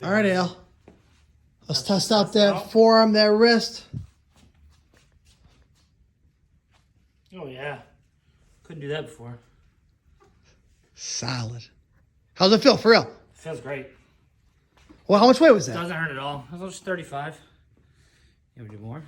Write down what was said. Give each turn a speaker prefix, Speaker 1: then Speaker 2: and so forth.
Speaker 1: All right, Al. Let's test out that forearm, that wrist.
Speaker 2: Oh, yeah. Couldn't do that before.
Speaker 1: Solid. How's it feel, for real?
Speaker 2: Feels great.
Speaker 1: Well, how much weight was that?
Speaker 2: Doesn't hurt at all. I was just 35. You want me to do more?